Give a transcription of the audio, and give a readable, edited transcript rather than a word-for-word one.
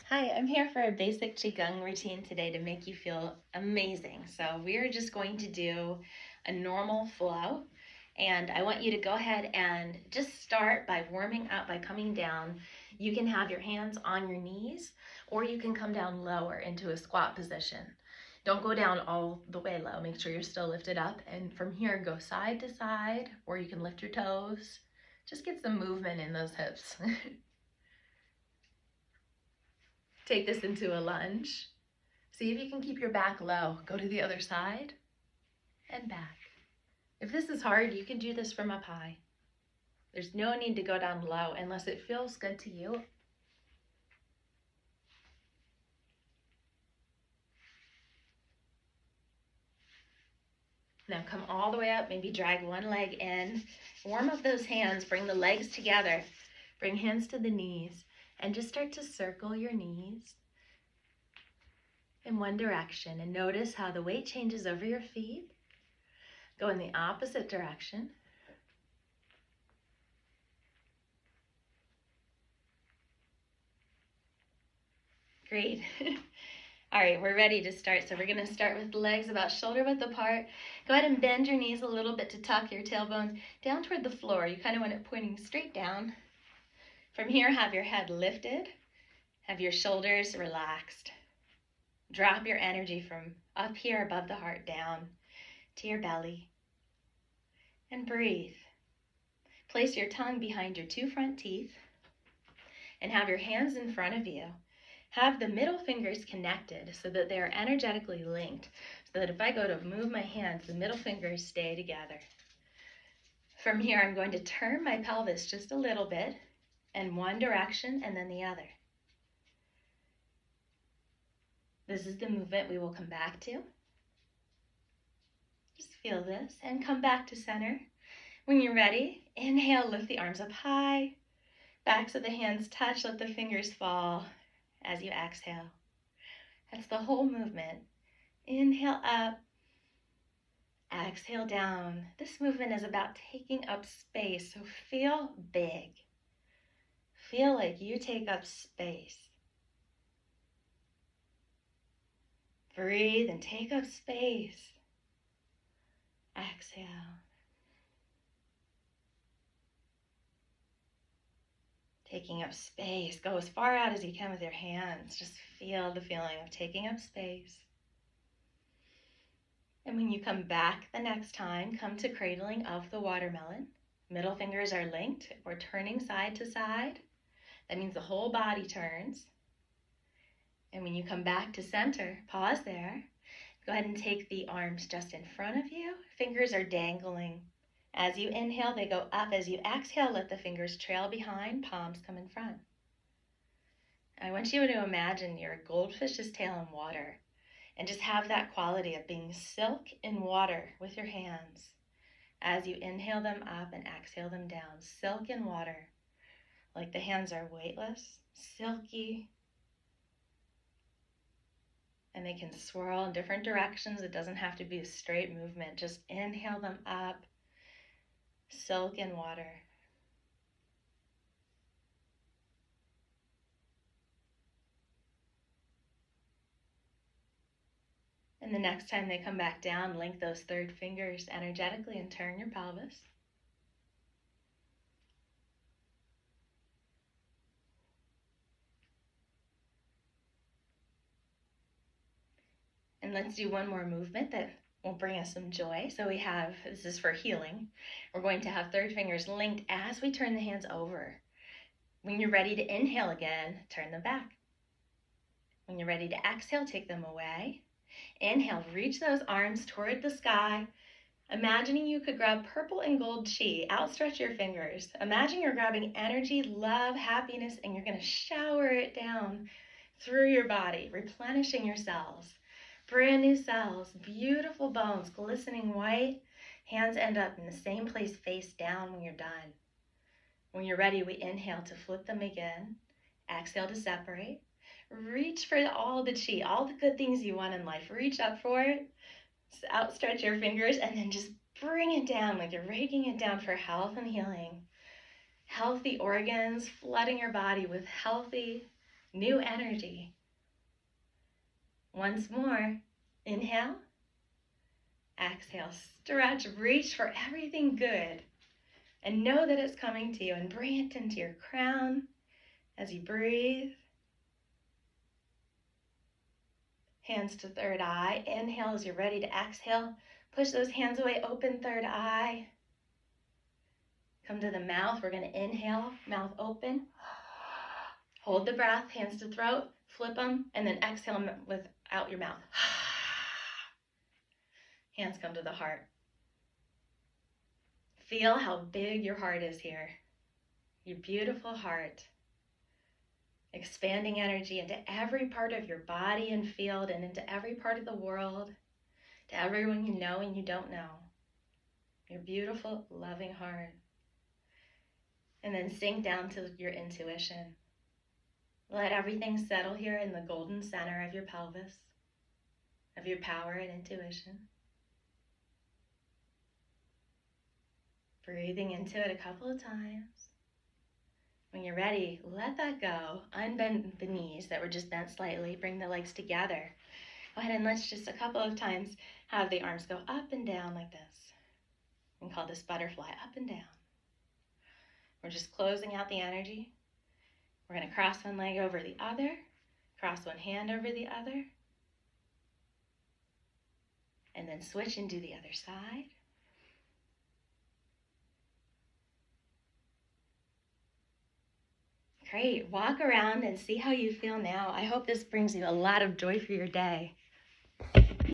Hi, I'm here for a basic Qigong routine today to make you feel amazing. So we're just going to do a normal flow, and I want you to go ahead and just start by warming up by coming down. You can have your hands on your knees, or you can come down lower into a squat position. Don't go down all the way low. Make sure you're still lifted up, and from here go side to side, or you can lift your toes. Just get some movement in those hips. Take this into a lunge. See if you can keep your back low. Go to the other side and back. If this is hard, you can do this from up high. There's no need to go down low unless it feels good to you. Now come all the way up, maybe drag one leg in. Warm up those hands, bring the legs together. Bring hands to the knees and just start to circle your knees in one direction and notice how the weight changes over your feet. Go in the opposite direction. Great. All right, we're ready to start. So we're going to start with the legs about shoulder width apart. Go ahead and bend your knees a little bit to tuck your tailbones down toward the floor. You kind of want it pointing straight down. From here, have your head lifted. Have your shoulders relaxed. Drop your energy from up here above the heart down to your belly. And breathe. Place your tongue behind your two front teeth and have your hands in front of you. Have the middle fingers connected so that they are energetically linked, so that if I go to move my hands, the middle fingers stay together. From here, I'm going to turn my pelvis just a little bit in one direction and then the other. This is the movement we will come back to. Just feel this and come back to center. When you're ready, inhale, lift the arms up high. Backs of the hands touch, let the fingers fall as you exhale. That's the whole movement. Inhale up, exhale down. This movement is about taking up space, so feel big. Feel like you take up space. Breathe and take up space. Exhale. Taking up space. Go as far out as you can with your hands. Just feel the feeling of taking up space. And when you come back the next time, come to cradling of the watermelon. Middle fingers are linked. We're turning side to side. That means the whole body turns. And when you come back to center, pause there. Go ahead and take the arms just in front of you. Fingers are dangling. As you inhale, they go up. As you exhale, let the fingers trail behind, palms come in front. I want you to imagine you're a goldfish's tail in water and just have that quality of being silk in water with your hands. As you inhale them up and exhale them down, silk in water, like the hands are weightless, silky, and they can swirl in different directions. It doesn't have to be a straight movement. Just inhale them up, silk in water. And the next time they come back down, link those third fingers energetically and turn your pelvis. And let's do one more movement that will bring us some joy. So we have, this is for healing. We're going to have third fingers linked as we turn the hands over. When you're ready to inhale again, turn them back. When you're ready to exhale, take them away. Inhale, reach those arms toward the sky. Imagining you could grab purple and gold chi, outstretch your fingers. Imagine you're grabbing energy, love, happiness, and you're going to shower it down through your body, replenishing your cells. Brand new cells, beautiful bones, glistening white. Hands end up in the same place, face down when you're done. When you're ready, we inhale to flip them again. Exhale to separate. Reach for all the chi, all the good things you want in life. Reach up for it. Outstretch your fingers and then just bring it down like you're raking it down for health and healing. Healthy organs, flooding your body with healthy new energy. Once more, inhale, exhale, stretch, reach for everything good, and know that it's coming to you, and bring it into your crown as you breathe. Hands to third eye. Inhale as you're ready to exhale. Push those hands away, open third eye. Come to the mouth. We're going to inhale, mouth open. Hold the breath, hands to throat, flip them, and then exhale without your mouth. Hands come to the heart. Feel how big your heart is here. Your beautiful heart. Expanding energy into every part of your body and field, and into every part of the world, to everyone you know and you don't know. Your beautiful, loving heart. And then sink down to your intuition. Let everything settle here in the golden center of your pelvis, of your power and intuition. Breathing into it a couple of times. When you're ready, let that go. Unbend the knees that were just bent slightly. Bring the legs together. Go ahead and let's just a couple of times have the arms go up and down like this. And call this butterfly, up and down. We're just closing out the energy. We're going to cross one leg over the other. Cross one hand over the other. And then switch and do the other side. Great. Walk around and see how you feel now. I hope this brings you a lot of joy for your day.